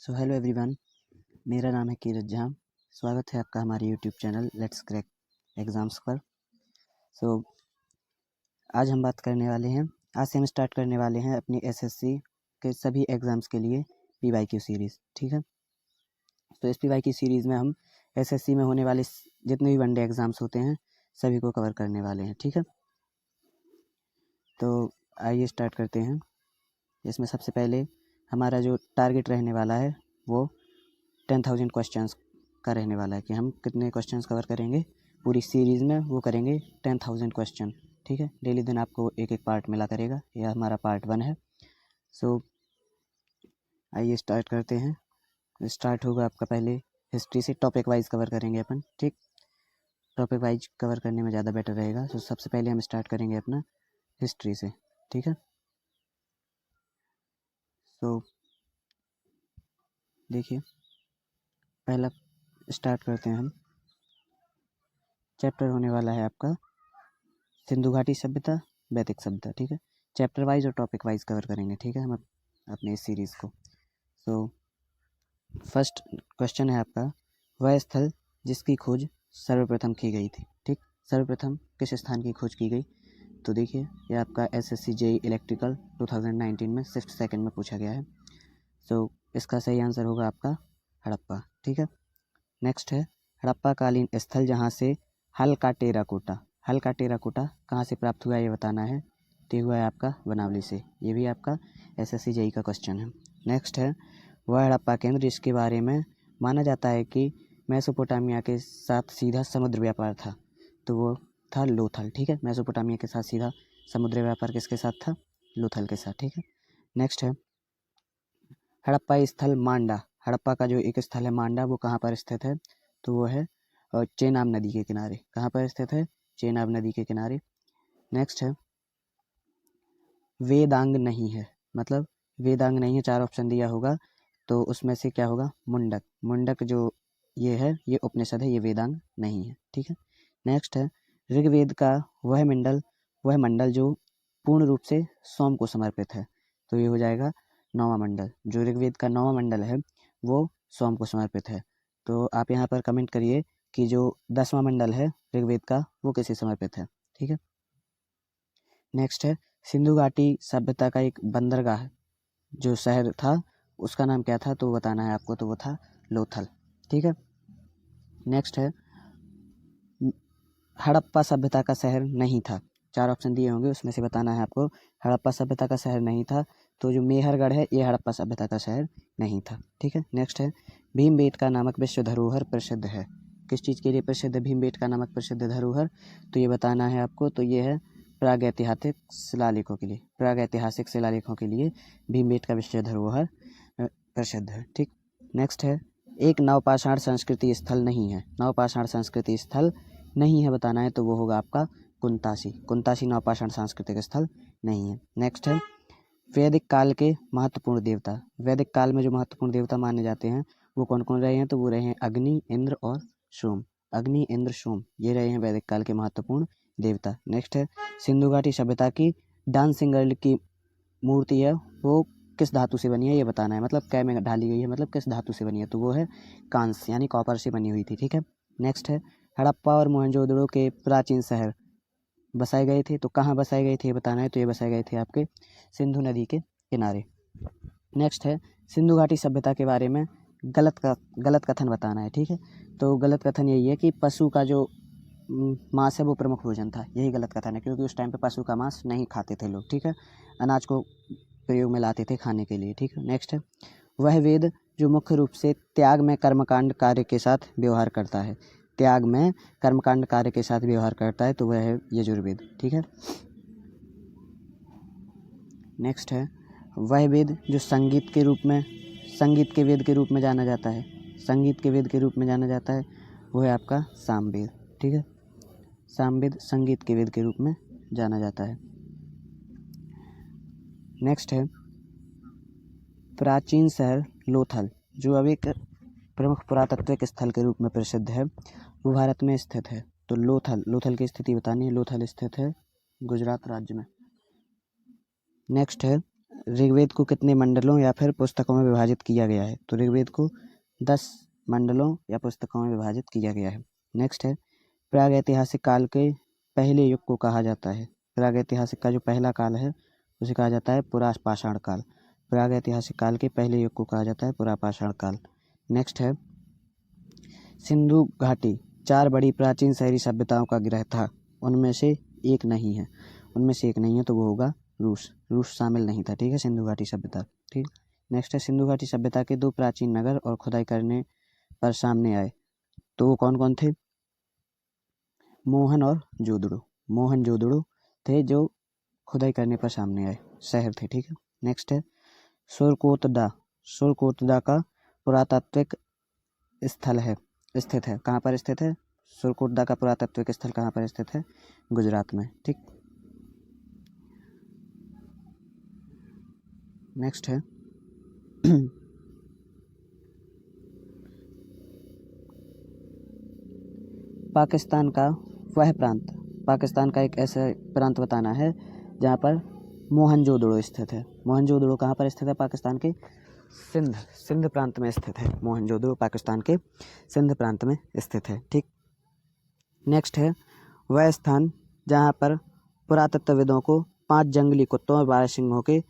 Hello everyone, मेरा नाम है कीरत जहाँ। स्वागत है आपका हमारे YouTube channel let's crack exams पर। आज हम बात करने वाले हैं, आज से हम स्टार्ट करने वाले हैं अपनी एसएससी के सभी एग्ज़ाम्स के लिए पीवाईक्यू सीरीज़। ठीक है, तो इस पीवाईक्यू सीरीज़ में हम एसएससी में होने वाले जितने भी वनडे एग्ज़ाम्स होते हैं सभी को कवर करने वाले हैं। ठीक है, तो आइए स्टार्ट करते हैं। इसमें सबसे पहले हमारा जो टारगेट रहने वाला है वो 10,000 क्वेश्चंस का रहने वाला है कि हम कितने क्वेश्चंस कवर करेंगे पूरी सीरीज़ में, वो करेंगे 10,000 क्वेश्चन। ठीक है, डेली दिन आपको एक एक पार्ट मिला करेगा, यह हमारा पार्ट 1 है। आइए स्टार्ट करते हैं। स्टार्ट होगा आपका पहले हिस्ट्री से, टॉपिक वाइज कवर करेंगे अपन। ठीक, टॉपिक वाइज कवर करने में ज़्यादा बेटर रहेगा। सबसे पहले हम स्टार्ट करेंगे अपना हिस्ट्री से। ठीक है, देखिए पहला स्टार्ट करते हैं हम। चैप्टर होने वाला है आपका सिंधु घाटी सभ्यता, वैदिक सभ्यता। ठीक है, चैप्टर वाइज और टॉपिक वाइज कवर करेंगे। ठीक है, हम अपने इस सीरीज़ को। फर्स्ट क्वेश्चन है आपका, वह स्थल जिसकी खोज सर्वप्रथम की गई थी। ठीक, सर्वप्रथम किस स्थान की खोज की गई? तो देखिए ये आपका एसएससी जेईई इलेक्ट्रिकल 2019 में 6th सेकंड में पूछा गया है। इसका सही आंसर होगा आपका हड़प्पा। ठीक है, नेक्स्ट है हड़प्पा कालीन स्थल जहाँ से हल का टेराकोटा कहाँ से प्राप्त हुआ ये बताना है। तो हुआ है आपका बनावली से। ये भी आपका एसएससी जेईई का क्वेश्चन है। नेक्स्ट है वह हड़प्पा केंद्र जिसके बारे में माना जाता है कि मेसोपोटामिया के साथ सीधा समुद्र व्यापार था, तो वो था लोथल। ठीक है, मेसोपोटामिया के साथ सीधा समुद्र व्यापार किसके साथ था? लोथल के साथ। ठीक है, नेक्स्ट है हड़प्पा स्थल मांडा, हड़प्पा का जो एक स्थल है मांडा, वो कहाँ पर स्थित है? तो वो है चेनाब नदी के किनारे। कहाँ पर स्थित है? चेनाब नदी के किनारे। नेक्स्ट है वेदांग नहीं है, मतलब वेदांग नहीं है, 4 ऑप्शन दिया होगा तो उसमें से क्या होगा? मुंडक जो ये है ये उपनिषद है, ये वेदांग नहीं है। ठीक है, नेक्स्ट है ऋग्वेद का वह मंडल जो पूर्ण रूप से सोम को समर्पित है, तो ये हो जाएगा 9वां मंडल। जो ऋग्वेद का 9वां मंडल है वो सोम को समर्पित है। तो आप यहाँ पर कमेंट करिए कि जो 10वां मंडल है ऋग्वेद का वो किसे समर्पित है। ठीक है, नेक्स्ट है सिंधु घाटी सभ्यता का एक बंदरगाह जो शहर था उसका नाम क्या था? तो बताना है आपको, तो वो था लोथल। ठीक है, नेक्स्ट है हड़प्पा सभ्यता का शहर नहीं था। 4 ऑप्शन दिए होंगे उसमें से बताना है आपको। हड़प्पा सभ्यता का शहर नहीं था, तो जो मेहरगढ़ है ये हड़प्पा सभ्यता का शहर नहीं था। ठीक है, नेक्स्ट है भीमबेटका नामक विश्व धरोहर प्रसिद्ध है। किस चीज़ के लिए प्रसिद्ध है भीमबेटका नामक प्रसिद्ध धरोहर? तो ये बताना है आपको। तो ये है प्रागैतिहासिक शिलालेखों के लिए, प्रागैतिहासिक शिलालेखों के लिए भीमबेटका विश्व धरोहर प्रसिद्ध है। ठीक, नेक्स्ट है एक नवपाषाण संस्कृति स्थल नहीं है, नवपाषाण संस्कृति स्थल नहीं है बताना है, तो वो होगा आपका कुंतासी नवपाषाण सांस्कृतिक स्थल नहीं है। नेक्स्ट है वैदिक काल के महत्वपूर्ण देवता, वैदिक काल में जो महत्वपूर्ण देवता माने जाते हैं वो कौन कौन रहे हैं? तो वो रहे हैं अग्नि, इंद्र और सोम। अग्नि, इंद्र, सोम ये रहे हैं वैदिक काल के महत्वपूर्ण देवता। नेक्स्ट है सिंधु घाटी सभ्यता की डांसिंग गर्ल की मूर्ति है वो किस धातु से बनी है ये बताना है, मतलब कै में ढाली गई है, मतलब किस धातु से बनी है? तो वो है कांस्य यानी कॉपर से बनी हुई थी। ठीक है, नेक्स्ट है हड़प्पा और मोहनजोदड़ो के प्राचीन शहर बसाए गए थे, तो कहाँ बसाए गए थे ये बताना है। तो ये बसाए गए थे आपके सिंधु नदी के किनारे। नेक्स्ट है सिंधु घाटी सभ्यता के बारे में गलत कथन बताना है। ठीक है, तो गलत कथन यही है कि पशु का जो मांस है वो प्रमुख भोजन था, यही गलत कथन है, क्योंकि उस टाइम पे पशु का मांस नहीं खाते थे लोग। ठीक है, अनाज को प्रयोग में लाते थे खाने के लिए। ठीक है, नेक्स्ट है वह वेद जो मुख्य रूप से त्याग में कर्मकांड कार्य के साथ व्यवहार करता है, त्याग में कर्मकांड कार्य के साथ व्यवहार करता है, तो वह है यजुर्वेद। ठीक है, नेक्स्ट है वह वेद जो संगीत के वेद के रूप में जाना जाता है, संगीत के वेद के रूप में जाना जाता है, वो है आपका सामवेद। ठीक है, सामवेद संगीत के वेद के रूप में जाना जाता है। नेक्स्ट है प्राचीन शहर लोथल जो अब एक प्रमुख पुरातात्विक स्थल के रूप में प्रसिद्ध है, वो भारत में स्थित है। तो लोथल की स्थिति बतानी है। लोथल स्थित है गुजरात राज्य में। नेक्स्ट है ऋग्वेद को कितने मंडलों या फिर पुस्तकों में विभाजित किया गया है? तो ऋग्वेद को 10 मंडलों या पुस्तकों में विभाजित किया गया है। नेक्स्ट है, प्रागैतिहासिक काल के पहले युग को कहा जाता है। प्रागैतिहासिक का जो पहला काल है उसे कहा जाता है पुरापाषाण काल। प्रागैतिहासिक काल के पहले युग को कहा जाता है पुरापाषाण काल। नेक्स्ट है, सिंधु घाटी 4 बड़ी प्राचीन शहरी सभ्यताओं का गिरह था, उनमें से एक नहीं है। उनमें से एक नहीं है तो वो होगा रूस। रूस शामिल नहीं था, ठीक है, सिंधु घाटी सभ्यता। ठीक। नेक्स्ट है, सिंधु घाटी सभ्यता के 2 प्राचीन नगर और खुदाई करने पर सामने आए, तो वो कौन कौन थे? मोहन और जोदड़ो। मोहन जोदड़ो थे जो खुदाई करने पर सामने आए, शहर थे, ठीक है। नेक्स्ट है, सुरकोटदा। सुरकोटदा का पुरातात्विक स्थल है, स्थित है, कहाँ पर स्थित है? सुरकोटदा का पुरातात्विक स्थल कहाँ पर स्थित है? गुजरात में, ठीक। नेक्स्ट है, पाकिस्तान का वह प्रांत, पाकिस्तान का एक ऐसा प्रांत बताना है जहाँ पर मोहनजोदड़ो स्थित है। मोहनजोदड़ो कहाँ पर स्थित है? पाकिस्तान के सिंध प्रांत में स्थित है। मोहनजोदड़ो पाकिस्तान के सिंध प्रांत में स्थित है, ठीक। नेक्स्ट है, वह स्थान जहाँ पर पुरातत्वविदों को 5 जंगली कुत्तों और 12 सिंहों के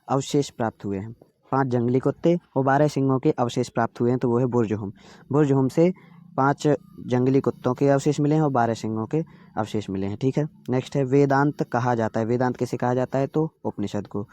अवशेष प्राप्त हुए हैं। 5 जंगली कुत्ते और 12 सिंहों के अवशेष प्राप्त हुए हैं, तो वो है बुर्जहुम। बुर्जहुम से 5 जंगली कुत्तों के अवशेष मिले हैं और 12 सिंहों के अवशेष मिले हैं, ठीक है। नेक्स्ट है, वेदांत कहा जाता है। वेदांत किसे कहा जाता है? तो उपनिषद को।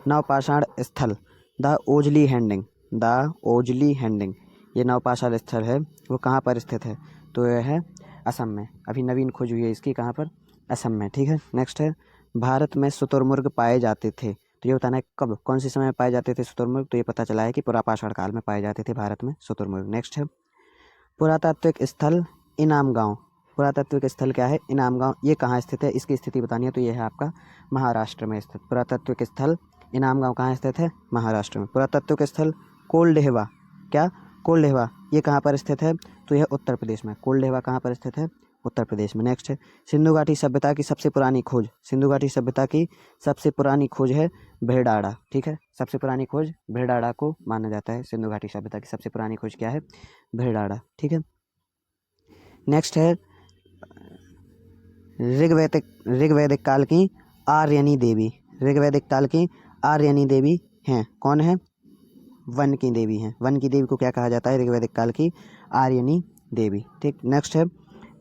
नवपाषाण स्थल द ओजली हैंडिंग। द ओजली हैंडिंग, ये नवपाषाण स्थल है, वो कहाँ पर स्थित है? तो यह है असम में। अभी नवीन खोज हुई है इसकी, कहाँ पर? असम में, ठीक है। नेक्स्ट है, भारत में शुतुरमुर्ग पाए जाते थे, तो ये बताना है कब, कौन से समय में पाए जाते थे शुतुरमुर्ग? तो ये पता चला है कि पुरापाषाण काल में पाए जाते थे भारत में शुतुरमुर्ग। नेक्स्ट है, पुरातात्विक स्थल इनाम गांव। पुरातात्विक स्थल क्या है? इनाम गांव। ये कहाँ स्थित है? इसकी स्थिति बतानी है, तो ये है आपका महाराष्ट्र में स्थित। पुरातात्विक स्थल इनाम गांव कहाँ स्थित है? महाराष्ट्र में। पुरातात्विक स्थल कोल्डेहवा, क्या? कोल्डेहवा, ये कहाँ पर स्थित है? तो यह उत्तर प्रदेश में। कोल्डेहवा कहाँ पर स्थित है? उत्तर प्रदेश में। नेक्स्ट है, सिंधु घाटी सभ्यता की सबसे पुरानी खोज। सिंधु घाटी सभ्यता की सबसे पुरानी खोज है भेड़ाड़ा, ठीक है। सबसे पुरानी खोज भेड़ाड़ा को माना जाता है। सिंधु घाटी सभ्यता की सबसे पुरानी खोज क्या है? भेड़ाड़ा, ठीक है। नेक्स्ट है, ऋग्वैदिक काल की आर्यनी देवी। ऋग्वैदिक काल की आर्यनी देवी हैं, कौन है? वन की देवी हैं। वन की देवी को क्या कहा जाता है? ऋग्वैदिक काल की आर्यनी देवी, ठीक। नेक्स्ट है,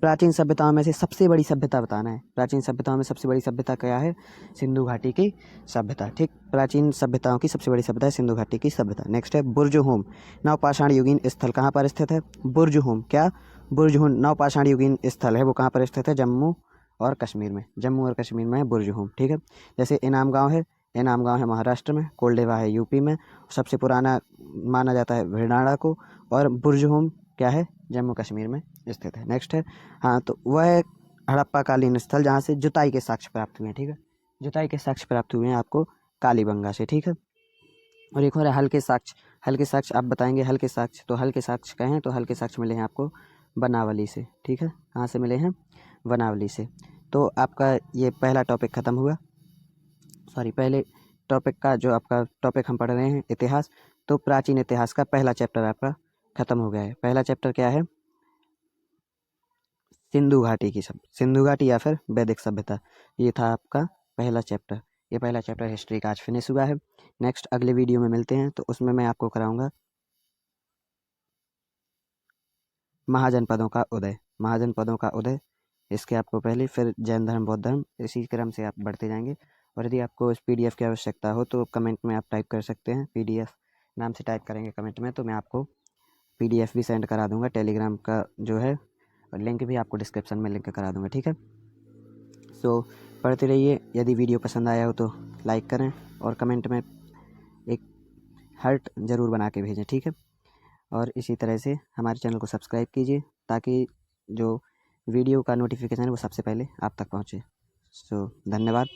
प्राचीन सभ्यताओं में से सबसे बड़ी सभ्यता बताना है। प्राचीन सभ्यताओं में सबसे बड़ी सभ्यता क्या है? सिंधु घाटी की सभ्यता, ठीक। प्राचीन सभ्यताओं की सबसे बड़ी सभ्यता है सिंधु घाटी की सभ्यता। नेक्स्ट है, बुर्जहुम नवपाषाण युगीन स्थल कहाँ पर स्थित है? बुर्जहुम, क्या? बुर्जहुम नवपाषाण युगीन स्थल है, वो कहाँ पर स्थित है? जम्मू और कश्मीर में। जम्मू और कश्मीर में है बुर्जहुम, ठीक है। जैसे इनाम गाँव है, इनाम गाँव है महाराष्ट्र में, कोल्डेवा है यूपी में, सबसे पुराना माना जाता है भेड़ाड़ा को, और बुर्जहुम क्या है? जम्मू कश्मीर में स्थित है। नेक्स्ट है, हाँ, तो वह हड़प्पाकालीन स्थल जहाँ से जुताई के साक्ष्य प्राप्त हुए हैं, ठीक है। जुताई के साक्ष्य प्राप्त हुए हैं आपको कालीबंगा से, ठीक है। और एक और है हल्के साक्ष्य। हल्के साक्ष्य आप बताएंगे, हल्के साक्ष्य, तो हल्के साक्ष्य कहें तो हल्के साक्ष्य मिले हैं आपको बनावली से, ठीक है। कहाँ से मिले हैं? बनावली से। तो आपका ये पहला टॉपिक ख़त्म हुआ। सॉरी, पहले टॉपिक का जो आपका टॉपिक हम पढ़ रहे हैं इतिहास, तो प्राचीन इतिहास का पहला चैप्टर आपका ख़त्म हो गया है। पहला चैप्टर क्या है? सिंधु घाटी की सिंधु घाटी या फिर वैदिक सभ्यता, ये था आपका पहला चैप्टर। ये पहला चैप्टर हिस्ट्री का आज फिनिश हुआ है। नेक्स्ट अगले वीडियो में मिलते हैं, तो उसमें मैं आपको कराऊंगा महाजनपदों का उदय। महाजनपदों का उदय, इसके आपको पहले, फिर जैन धर्म, बौद्ध धर्म, इसी क्रम से आप बढ़ते जाएंगे। और यदि आपको इस पीडीएफ की आवश्यकता हो तो कमेंट में आप टाइप कर सकते हैं। पीडीएफ नाम से टाइप करेंगे कमेंट में, तो मैं आपको पीडीएफ भी सेंड करा दूंगा। टेलीग्राम का जो है लिंक भी आपको डिस्क्रिप्शन में लिंक करा दूंगा, ठीक है। सो पढ़ते रहिए। यदि वीडियो पसंद आया हो तो लाइक करें और कमेंट में एक हार्ट ज़रूर बना के भेजें, ठीक है। और इसी तरह से हमारे चैनल को सब्सक्राइब कीजिए ताकि जो वीडियो का नोटिफिकेशन है वो सबसे पहले आप तक पहुँचे। सो धन्यवाद।